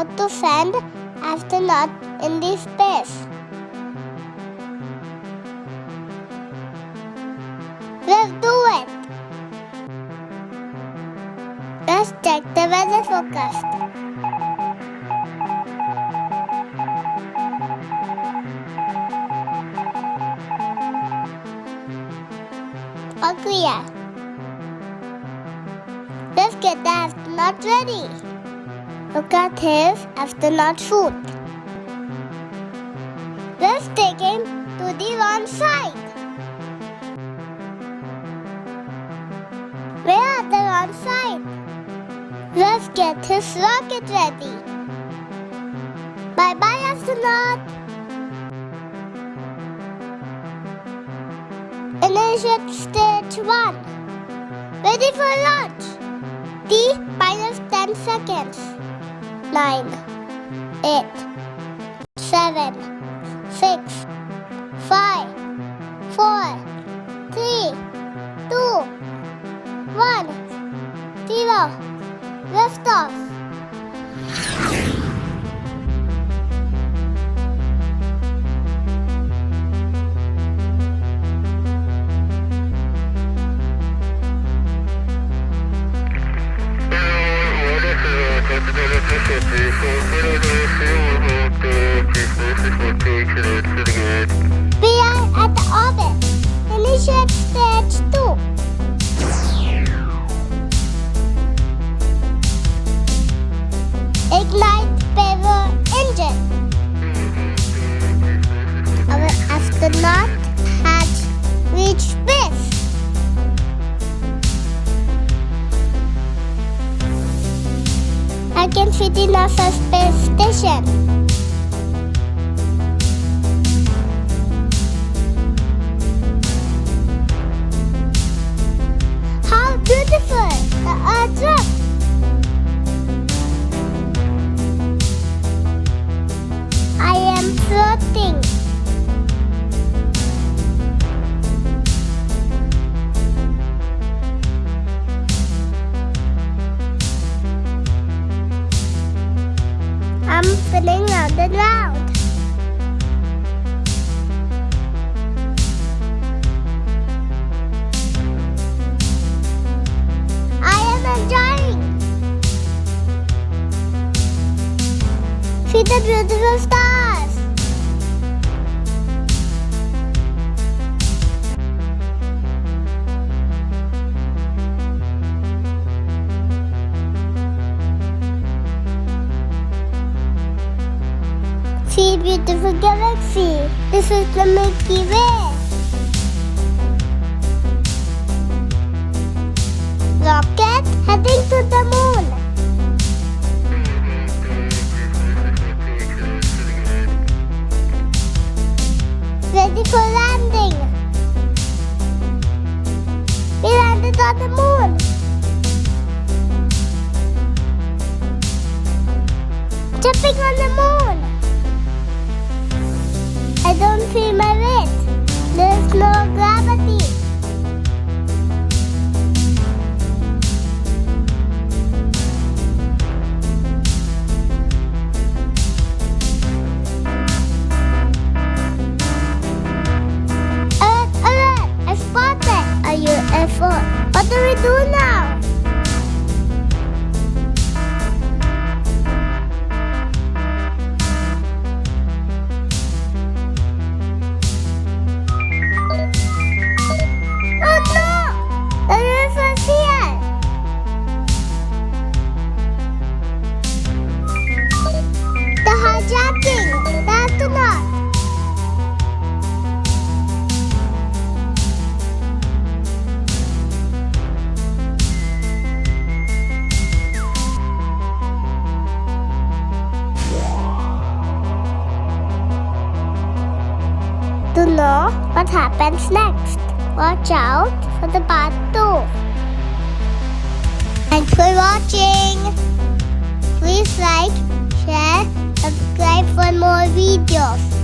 how to send astronaut in the space. We'll do it. Let's check the weather forecast. All clear. Let's get the astronaut ready. Look at his astronaut suit. Let's take him to the launch site. We're at the launch site. Let's get his rocket ready. Bye-bye, astronaut. Initiate stage 1. Ready for launch. T minus 10 seconds. 9, 8, 7, 6, 5, 4, 3, 2, 1, 0. Lift off. We are at the orbit. Initiate stage 2. Ignite power engine. Our astronaut has reached space. I can see the NASA space station. How beautiful the Earth looks! I am floating. I'm spinning round and round. I am enjoying. See the beautiful stars. See beautiful galaxy. This is the Milky Way. Rocket heading to the moon. Ready for landing. We landed on the moon. Jumping on the moon. I don't feel my weight. There's no gravity. Alert! I spotted a UFO. What do we do now? To know what happens next, watch out for the part 2. Thanks for watching. Please like, share, subscribe for more videos.